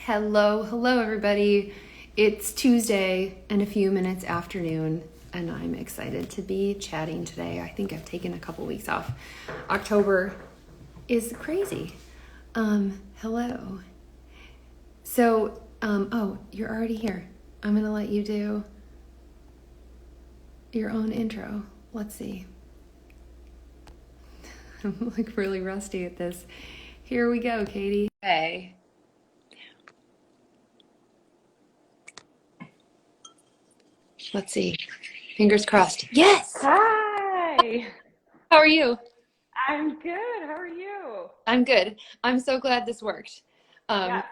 Hello, everybody. It's Tuesday and a few minutes afternoon, and I'm excited to be chatting today. I think I've taken a couple weeks off. October is crazy. Hello. So, oh, you're already here. I'm gonna let you do your own intro. Let's see. I'm like really rusty at this. Here we go, Katie. Hey. Let's see. Fingers crossed. Yes! Hi, How are you? I'm good. How are you? I'm good. I'm so glad this worked. Um, Yes,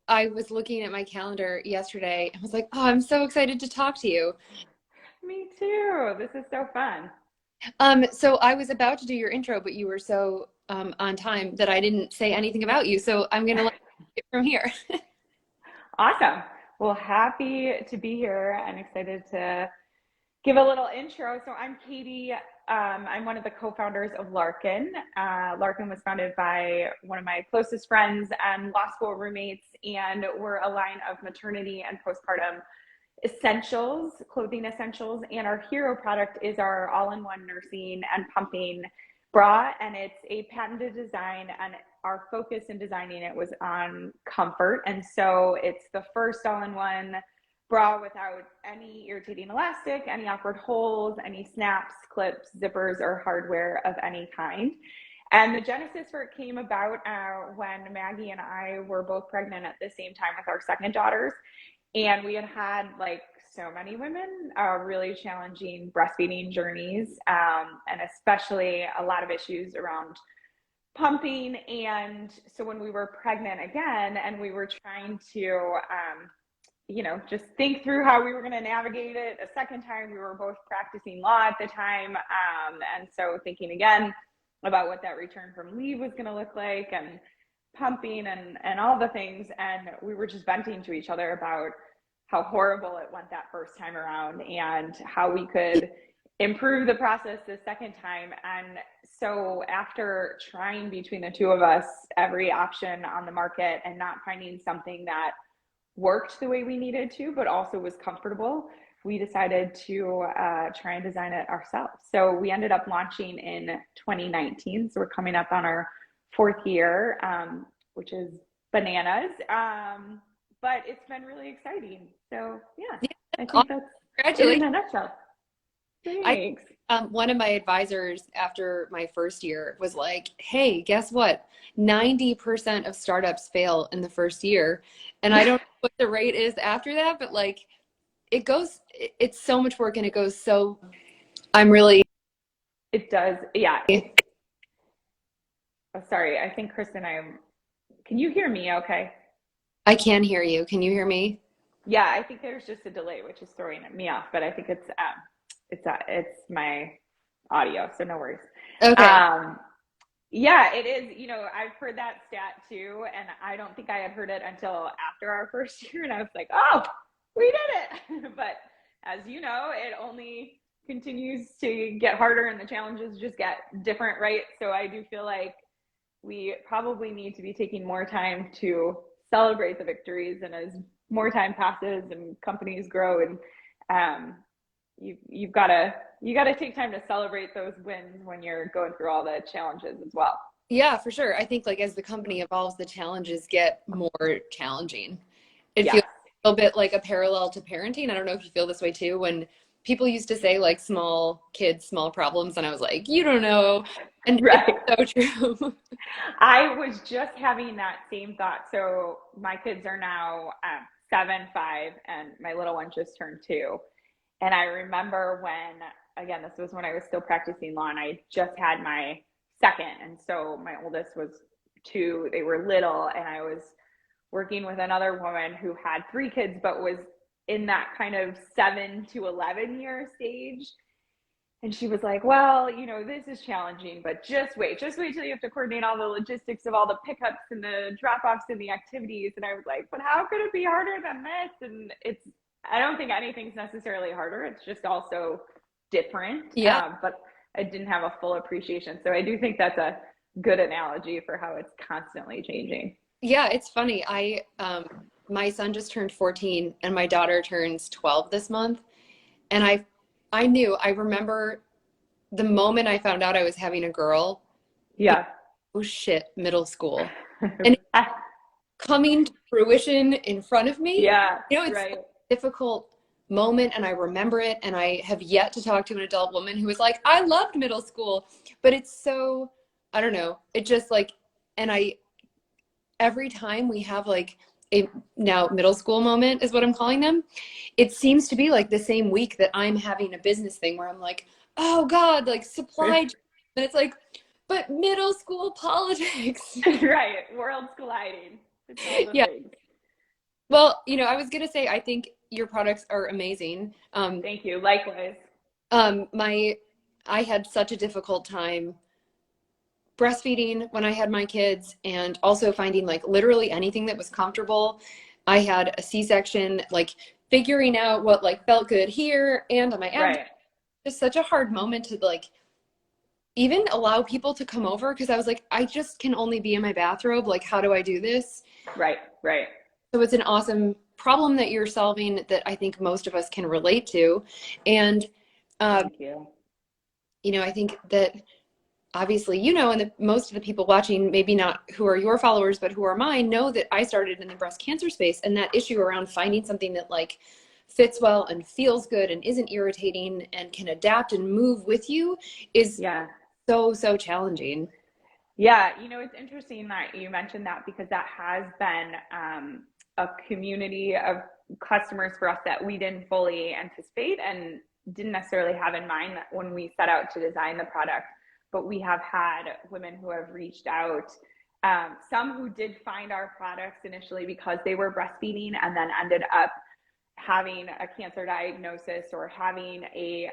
I was looking at my calendar yesterday and was like, oh, I'm so excited to talk to you. me too. This is so fun. So I was about to do your intro, but you were so on time that I didn't say anything about you. So I'm going to let you get from here. Awesome. Well, happy to be here and excited to give a little intro. So I'm Katie. I'm one of the co-founders of Larken. Larken was founded by one of my closest friends and law school roommates, and we're a line of maternity and postpartum essentials, clothing essentials, and our hero product is our all-in-one nursing and pumping bra, and it's a patented design, and our focus in designing it was on comfort. And so it's the first all-in-one bra without any irritating elastic, any awkward holes, any snaps, clips, zippers, or hardware of any kind. And the genesis for it came about when Maggie and I were both pregnant at the same time with our second daughters. And we had like so many women, really challenging breastfeeding journeys, and especially a lot of issues around pumping. And so when we were pregnant again and we were trying to, just think through how we were going to navigate it a second time, we were both practicing law at the time. And so thinking again about what that return from leave was going to look like and pumping and all the things. And we were just venting to each other about how horrible it went that first time around and how we could improve the process the second time. And so after trying between the two of us every option on the market and not finding something that worked the way we needed to, but also was comfortable, we decided to try and design it ourselves. So we ended up launching in 2019. So we're coming up on our fourth year, which is bananas. But it's been really exciting. So yeah, Yeah, I awesome. think that's it in Congratulations. a nutshell. I Thanks. One of my advisors after my first year was like, hey, guess what? 90% of startups fail in the first year. And I don't know what the rate is after that, but like it's so much work and it goes so, I'm really, It does. Yeah. Oh, sorry. I think Chris and I, can you hear me okay? I can hear you. Can you hear me? Yeah, I think there's just a delay, which is throwing me off, but I think it's my audio, so no worries. Okay. Um, yeah, it is. I've heard that stat too, and I don't think I had heard it until after our first year, and I was like, oh, we did it. But as you know, it only continues to get harder, and the challenges just get different, right? So I do feel like we probably need to be taking more time to celebrate the victories, and as more time passes and companies grow, and you've got to take time to celebrate those wins when you're going through all the challenges as well. Yeah, for sure. I think like as the company evolves, the challenges get more challenging. It feels Yes. a little bit like a parallel to parenting. I don't know if you feel this way too. When people used to say like small kids, small problems, and I was like, you don't know. And it's Right. so true. I was just having that same thought. So my kids are now 7, 5, and my little one just turned 2. And I remember when, again, this was when I was still practicing law, and I just had my second. And so my oldest was 2. They were little, and I was working with another woman who had 3 kids, but was in that kind of 7 to 11 year stage. And she was like, well, this is challenging, but just wait till you have to coordinate all the logistics of all the pickups and the drop offs and the activities. And I was like, but how could it be harder than this? And I don't think anything's necessarily harder. It's just also different. Yeah. But I didn't have a full appreciation. So I do think that's a good analogy for how it's constantly changing. Yeah, it's funny. My son just turned 14 and my daughter turns 12 this month. And I remember the moment I found out I was having a girl, being, Yeah. oh shit, middle school. And it's coming to fruition in front of me. Yeah, It's right. such a difficult moment and I remember it. And I have yet to talk to an adult woman who was like, I loved middle school. But it's so, I don't know. It just like, and every time we have like a now middle school moment is what I'm calling them, it seems to be like the same week that I'm having a business thing where I'm like, oh God, like supply chain. And it's like, but middle school politics. Right. Worlds colliding. It's all the Yeah. things. Well, I was gonna say I think your products are amazing. Thank you. Likewise. My I had such a difficult time breastfeeding when I had my kids and also finding like literally anything that was comfortable. I had a C-section, like figuring out what like felt good here and on my abdomen. Right. Just such a hard moment to like even allow people to come over because I was like, I just can only be in my bathrobe. Like, how do I do this? Right. Right. So it's an awesome problem that you're solving that I think most of us can relate to. And, um, Thank you. I think that obviously, and most of the people watching, maybe not who are your followers, but who are mine, know that I started in the breast cancer space and that issue around finding something that like fits well and feels good and isn't irritating and can adapt and move with you is Yeah. so, so challenging. Yeah, it's interesting that you mentioned that because that has been a community of customers for us that we didn't fully anticipate and didn't necessarily have in mind that when we set out to design the product. But we have had women who have reached out, some who did find our products initially because they were breastfeeding and then ended up having a cancer diagnosis or having a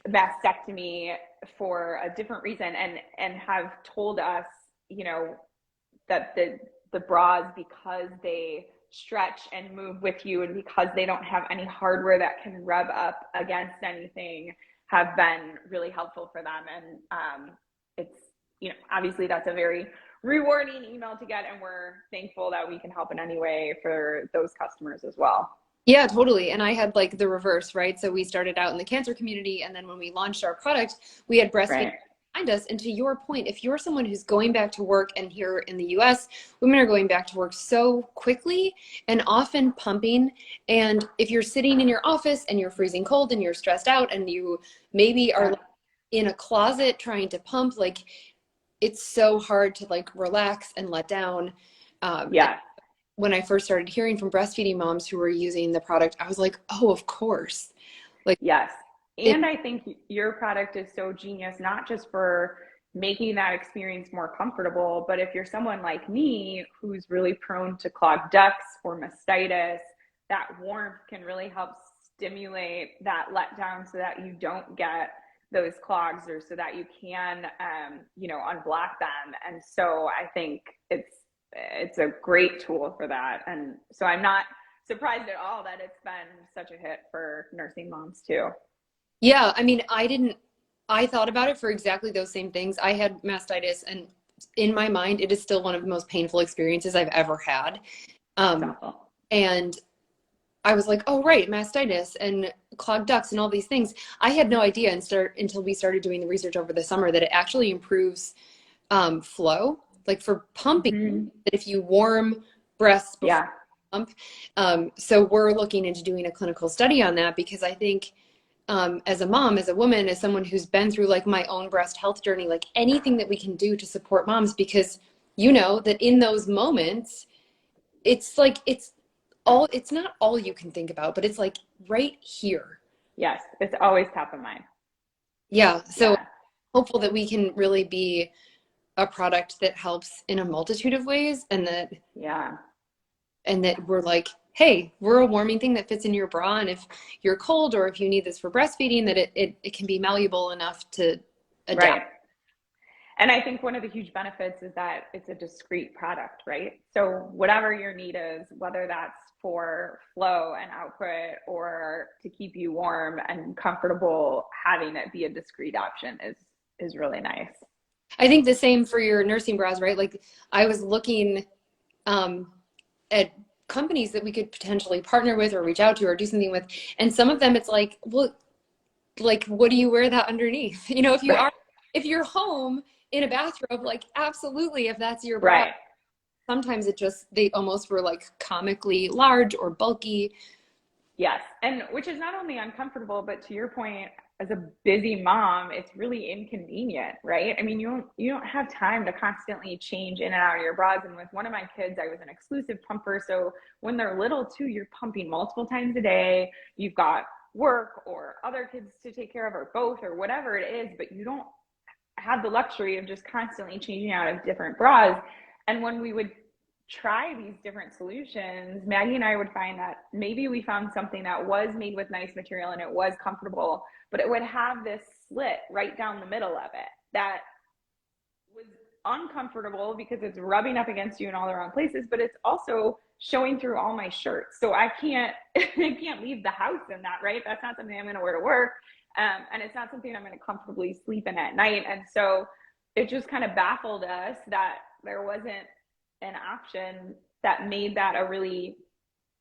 mastectomy for a different reason and have told us, that the bras, because they stretch and move with you and because they don't have any hardware that can rub up against anything, have been really helpful for them. And it's, obviously that's a very rewarding email to get, and we're thankful that we can help in any way for those customers as well. Yeah, totally. And I had like the reverse, right? So we started out in the cancer community, and then when we launched our product, we had breastfeeding Right. behind us. And to your point, if you're someone who's going back to work, and here in the US, women are going back to work so quickly and often pumping. And if you're sitting in your office and you're freezing cold and you're stressed out and you maybe are Yeah. like, in a closet trying to pump, like it's so hard to like relax and let down. And Yeah. when I first started hearing from breastfeeding moms who were using the product, I was like, oh, of course. Like Yes. it, And I think your product is so genius, not just for making that experience more comfortable, but if you're someone like me who's really prone to clogged ducts or mastitis, that warmth can really help stimulate that letdown so that you don't get those clogs, or so that you can, unblock them. And so I think it's a great tool for that. And so I'm not surprised at all that it's been such a hit for nursing moms too. yeah, I mean, I thought about it for exactly those same things. I had mastitis, and in my mind, it is still one of the most painful experiences I've ever had. It's Um, awful. and I was like, oh, right, mastitis and clogged ducts and all these things. I had no idea until we started doing the research over the summer that it actually improves flow, like for pumping, Mm-hmm. that if you warm breasts before Yeah. pump. So we're looking into doing a clinical study on that because I think as a mom, as a woman, as someone who's been through like my own breast health journey, like anything that we can do to support moms, because you know that in those moments, it's like it's not all you can think about, but it's like right here. Yes. It's always top of mind. Yeah. So Yeah. hopeful that we can really be a product that helps in a multitude of ways Yeah. and that we're like, hey, we're a warming thing that fits in your bra. And if you're cold or if you need this for breastfeeding, that it can be malleable enough to Right. adapt. And I think one of the huge benefits is that it's a discrete product, right? So whatever your need is, whether that's for flow and output or to keep you warm and comfortable, having it be a discrete option is really nice. I think the same for your nursing bras, right? Like I was looking at companies that we could potentially partner with or reach out to or do something with. And some of them, it's like, well, like, what do you wear that underneath? You know, Right. if you're home in a bathrobe, like, absolutely, if that's your bra. Right. Sometimes they almost were like comically large or bulky. Yes. And which is not only uncomfortable, but to your point, as a busy mom, it's really inconvenient, right? I mean, you don't have time to constantly change in and out of your bras. And with one of my kids, I was an exclusive pumper. So when they're little too, you're pumping multiple times a day. You've got work or other kids to take care of, or both, or whatever it is, but you don't have the luxury of just constantly changing out of different bras. And when we would try these different solutions, Maggie and I would find that maybe we found something that was made with nice material and it was comfortable, but it would have this slit right down the middle of it that was uncomfortable because it's rubbing up against you in all the wrong places, but it's also showing through all my shirts. So I can't I can't leave the house in that, right? That's not something I'm going to wear to work. And it's not something I'm going to comfortably sleep in at night. And so it just kind of baffled us that there wasn't an option that made that a really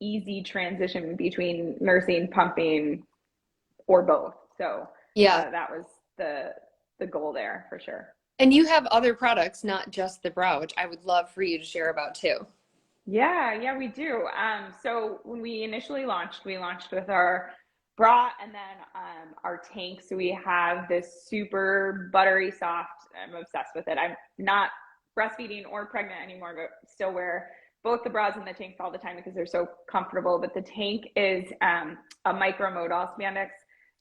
easy transition between nursing, pumping, or both. So Yeah. that was the goal there for sure. And you have other products, not just the bra, which I would love for you to share about too. Yeah, we do. So when we initially launched, we launched with our bra and then our tank. So we have this super buttery soft. I'm obsessed with it. I'm not breastfeeding or pregnant anymore, but still wear both the bras and the tanks all the time because they're so comfortable. But the tank is a micromodal spandex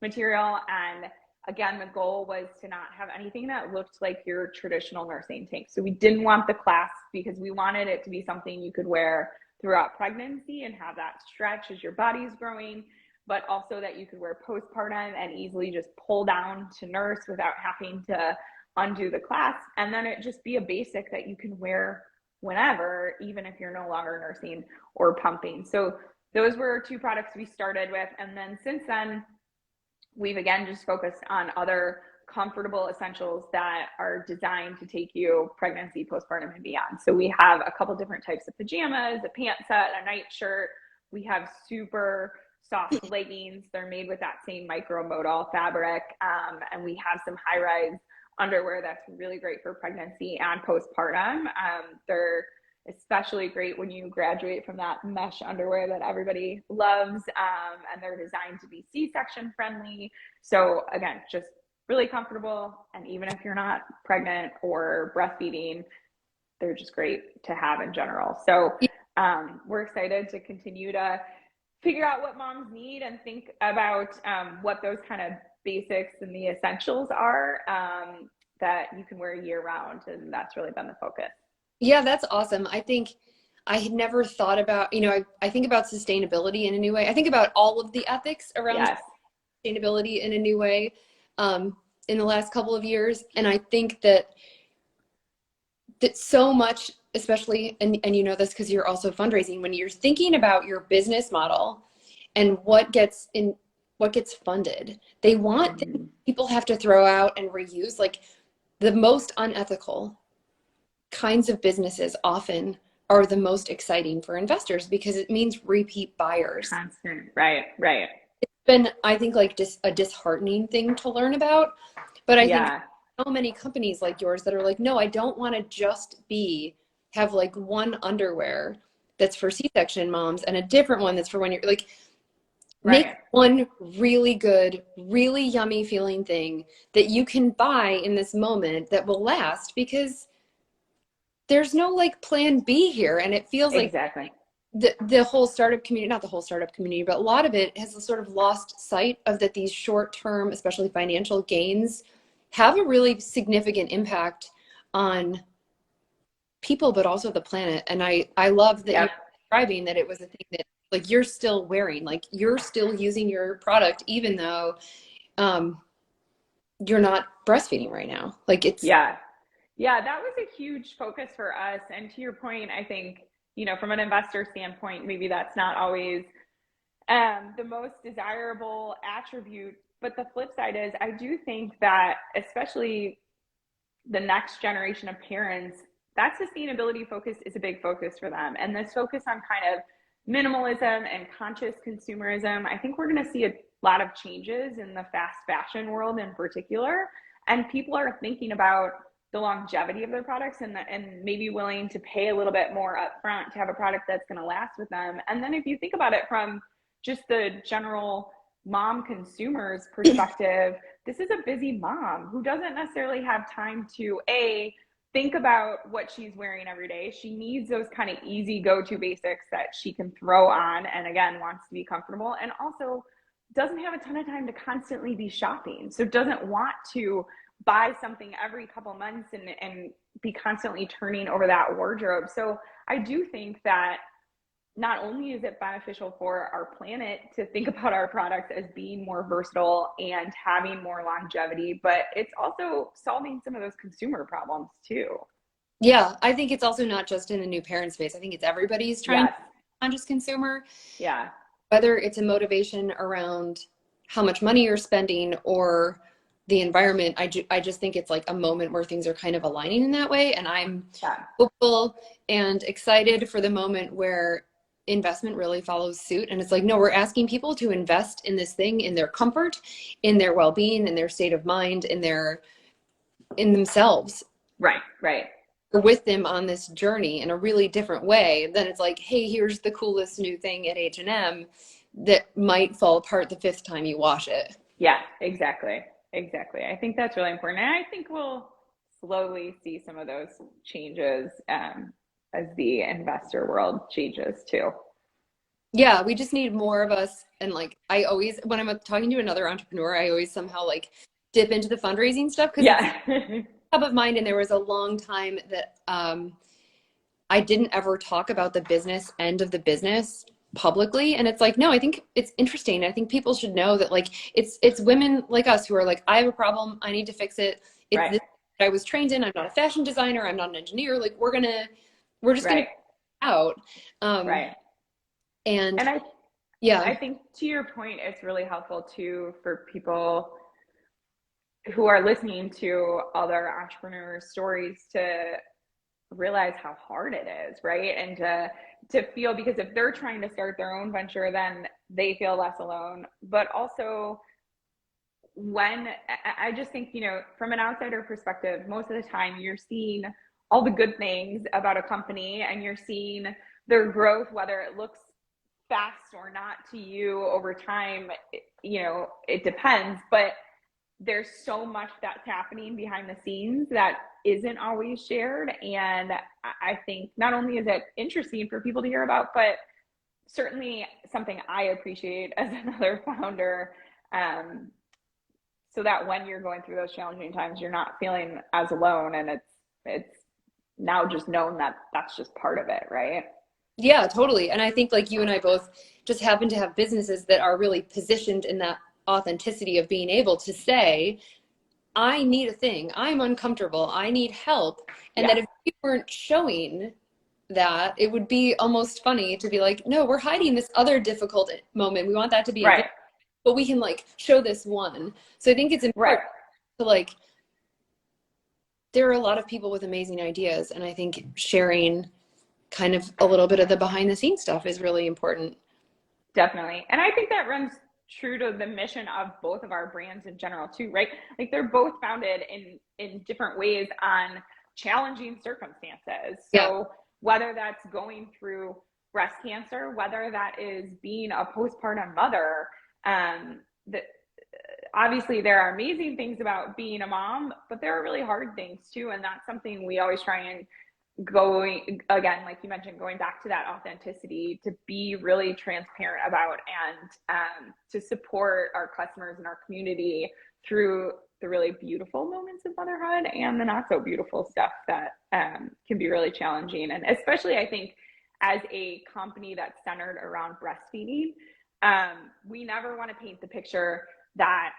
material, and again, the goal was to not have anything that looked like your traditional nursing tank. So we didn't want the clasp because we wanted it to be something you could wear throughout pregnancy and have that stretch as your body's growing, but also that you could wear postpartum and easily just pull down to nurse without having to undo the clasp. And then it just be a basic that you can wear whenever, even if you're no longer nursing or pumping. So those were two products we started with. And then since then, we've again just focused on other comfortable essentials that are designed to take you pregnancy, postpartum, and beyond. So we have a couple different types of pajamas, a pant set, a night shirt. We have super soft leggings. They're made with that same micromodal fabric. And we have some high-rise underwear that's really great for pregnancy and postpartum. They're especially great when you graduate from that mesh underwear that everybody loves. And they're designed to be C-section friendly. So again, just really comfortable. And even if you're not pregnant or breastfeeding, they're just great to have in general. So we're excited to continue to figure out what moms need and think about what those kind of basics and the essentials are that you can wear year round. And that's really been the focus. Yeah, that's awesome. I think I had never thought about, I think about sustainability in a new way. I think about all of the ethics around Yes. sustainability in a new way in the last couple of years. And I think that so much, especially, and you know this because you're also fundraising, when you're thinking about your business model and what gets funded, they want people have to throw out and reuse. Like the most unethical kinds of businesses often are the most exciting for investors because it means repeat buyers. Constant. Right. It's been, I think, like just a disheartening thing to learn about. But I think so many companies like yours that are like, no, I don't want to just have like one underwear that's for C-section moms and a different one that's for when you're like, make one really good, really yummy feeling thing that you can buy in this moment that will last, because there's no like plan B here. And it feels like the whole startup community, not the whole startup community, but a lot of it has sort of lost sight of that these short-term, especially financial gains, have a really significant impact on people, but also the planet. And I love that you're describing that it was a thing that like you're still wearing, like you're still using your product, even though you're not breastfeeding right now. Like it's that was a huge focus for us. And to your point, I think, from an investor standpoint, maybe that's not always the most desirable attribute. But the flip side is, I do think that especially the next generation of parents, that sustainability focus is a big focus for them. And this focus on kind of minimalism and conscious consumerism, I think we're going to see a lot of changes in the fast fashion world in particular. And people are thinking about the longevity of their products and maybe willing to pay a little bit more upfront to have a product that's going to last with them. And then if you think about it from just the general mom consumer's perspective, this is a busy mom who doesn't necessarily have time to think about what she's wearing every day. She needs those kind of easy go-to basics that she can throw on and again wants to be comfortable, and also doesn't have a ton of time to constantly be shopping, so doesn't want to buy something every couple months and be constantly turning over that wardrobe. So I do think that not only is it beneficial for our planet to think about our products as being more versatile and having more longevity, but it's also solving some of those consumer problems too. Yeah, I think it's also not just in the new parent space. I think it's everybody's trying to be a conscious consumer. Yeah. Whether it's a motivation around how much money you're spending or the environment, I just think it's like a moment where things are kind of aligning in that way. And I'm hopeful and excited for the moment where investment really follows suit. And it's like, no, we're asking people to invest in this thing, in their comfort, in their well-being, in their state of mind, in themselves. Right, right. We're with them on this journey in a really different way. Then it's like, hey, here's the coolest new thing at H&M that might fall apart the 5th time you wash it. Yeah, exactly. Exactly. I think that's really important. And I think we'll slowly see some of those changes as the investor world changes too. Yeah, we just need more of us. And like, I always, when I'm talking to another entrepreneur, I always somehow like dip into the fundraising stuff because it's top of mind. And there was a long time that I didn't ever talk about the business end of the business publicly. And it's like, no, I think it's interesting. I think people should know that like it's women like us who are like, I have a problem, I need to fix it. It's this that I was trained in. I'm not a fashion designer, I'm not an engineer. Like we're just gonna out. And I think to your point, it's really helpful too for people who are listening to other entrepreneurs' stories to realize how hard it is, right? And to feel, because if they're trying to start their own venture, then they feel less alone. But also, when I just think, you know, from an outsider perspective, most of the time you're seeing all the good things about a company and you're seeing their growth, whether it looks fast or not to you over time, you know, it depends. But there's so much that's happening behind the scenes that isn't always shared. And I think not only is it interesting for people to hear about, but certainly something I appreciate as another founder, so that when you're going through those challenging times, you're not feeling as alone. And it's now just known that that's just part of it, right? Yeah, totally. And I think like you and I both just happen to have businesses that are really positioned in that authenticity of being able to say, I need a thing, I'm uncomfortable, I need help. And that if we weren't showing that, it would be almost funny to be like, no, we're hiding this other difficult moment. We want that to be but we can like show this one. So I think it's important to like, there are a lot of people with amazing ideas. And I think sharing kind of a little bit of the behind the scenes stuff is really important. Definitely. And I think that runs true to the mission of both of our brands in general too, right? Like they're both founded in different ways on challenging circumstances. So whether that's going through breast cancer, whether that is being a postpartum mother, obviously there are amazing things about being a mom, but there are really hard things too. And that's something we always try and going, again, like you mentioned, going back to that authenticity, to be really transparent about and to support our customers and our community through the really beautiful moments of motherhood and the not so beautiful stuff that can be really challenging. And especially I think as a company that's centered around breastfeeding, we never want to paint the picture that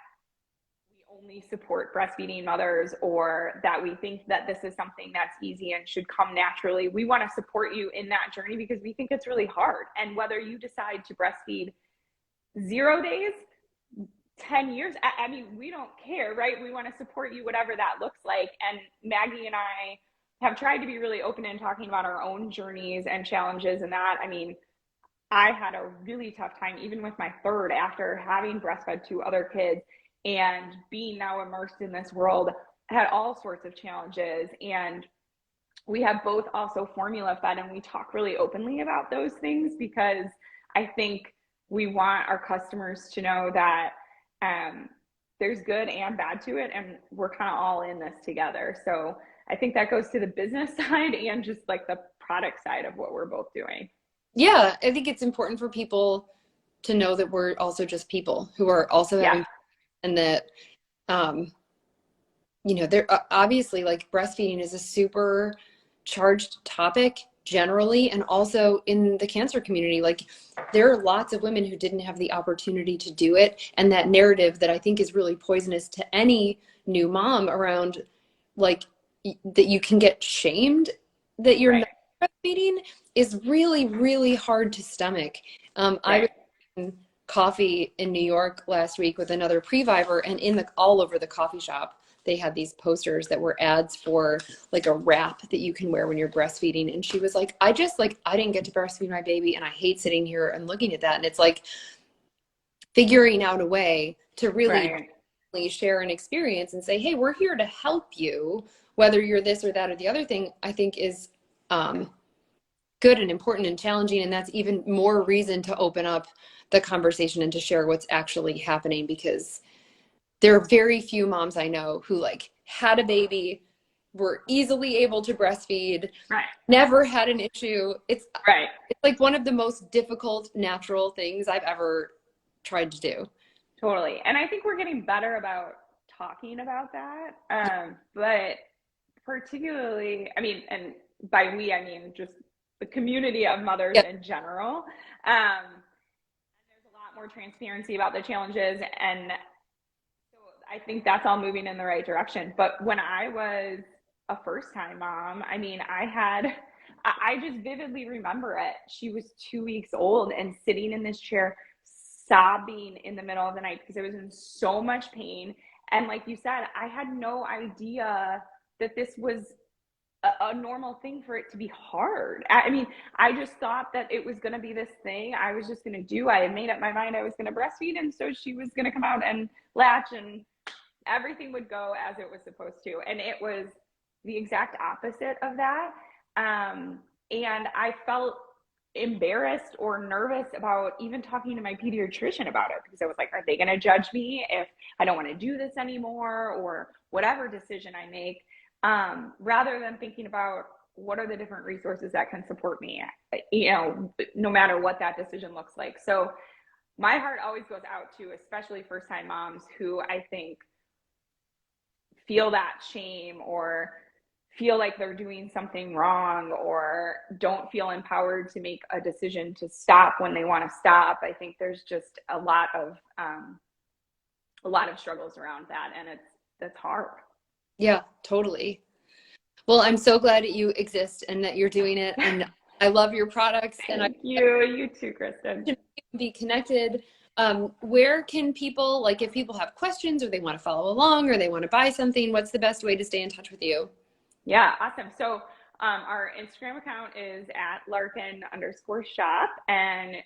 we only support breastfeeding mothers or that we think that this is something that's easy and should come naturally. We want to support you in that journey because we think it's really hard. And whether you decide to breastfeed 0 days, 10 years, I mean, we don't care, right? We want to support you, whatever that looks like. And Maggie and I have tried to be really open and talking about our own journeys and challenges and that. I mean, I had a really tough time, even with my third, after having breastfed two other kids and being now immersed in this world, had all sorts of challenges. And we have both also formula fed, and we talk really openly about those things because I think we want our customers to know that there's good and bad to it, and we're kind of all in this together. So I think that goes to the business side and just like the product side of what we're both doing. Yeah, I think it's important for people to know that we're also just people who are also having, and that, you know, there obviously, like, breastfeeding is a super charged topic generally, and also in the cancer community. Like, there are lots of women who didn't have the opportunity to do it, and that narrative that I think is really poisonous to any new mom around, like, that you can get shamed that you're not breastfeeding is really, really hard to stomach. I was in coffee in New York last week with another previvor, and all over the coffee shop they had these posters that were ads for like a wrap that you can wear when you're breastfeeding. And she was like, I didn't get to breastfeed my baby, and I hate sitting here and looking at that. And it's like figuring out a way to really share an experience and say, hey, we're here to help you, whether you're this or that or the other thing, I think is good and important and challenging. And that's even more reason to open up the conversation and to share what's actually happening, because there are very few moms I know who like had a baby, were easily able to breastfeed, never had an issue. It's like one of the most difficult natural things I've ever tried to do. Totally. And I think we're getting better about talking about that. But particularly, I mean, and by we, I mean just the community of mothers in general. And there's a lot more transparency about the challenges, and so I think that's all moving in the right direction. But when I was a first-time mom, I mean, I just vividly remember it. She was 2 weeks old and sitting in this chair sobbing in the middle of the night because I was in so much pain. And like you said, I had no idea that this was a normal thing for it to be hard. I mean, I just thought that it was going to be this thing I was just going to do. I had made up my mind I was going to breastfeed, and so she was going to come out and latch, and everything would go as it was supposed to. And it was the exact opposite of that. And I felt embarrassed or nervous about even talking to my pediatrician about it, because I was like, are they going to judge me if I don't want to do this anymore, or whatever decision I make, rather than thinking about what are the different resources that can support me, you know, no matter what that decision looks like. So my heart always goes out to especially first-time moms who I think feel that shame or feel like they're doing something wrong or don't feel empowered to make a decision to stop when they want to stop. I think there's just a lot of struggles around that, and that's hard. Yeah, totally. Well, I'm so glad that you exist and that you're doing it, and I love your products. Thank you. You too, Kristen. Be connected. Where can people, like, if people have questions or they want to follow along or they want to buy something, what's the best way to stay in touch with you? Yeah, awesome. So our Instagram account is at Larken_shop, and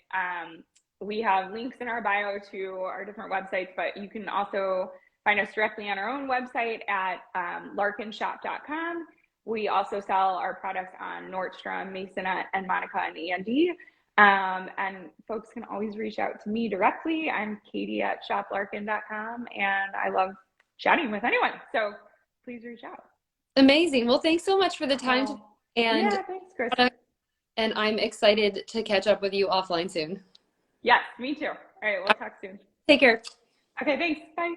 we have links in our bio to our different websites, but you can also find us directly on our own website at larkenshop.com. We also sell our products on Nordstrom, Masonette, and Monica and E&D. And folks can always reach out to me directly. I'm Katie at shoplarken.com, and I love chatting with anyone. So please reach out. Amazing. Well, thanks so much for the time. Yeah, thanks, Kristen. And I'm excited to catch up with you offline soon. Yes, me too. All right, we'll talk soon. Take care. Okay, thanks. Bye.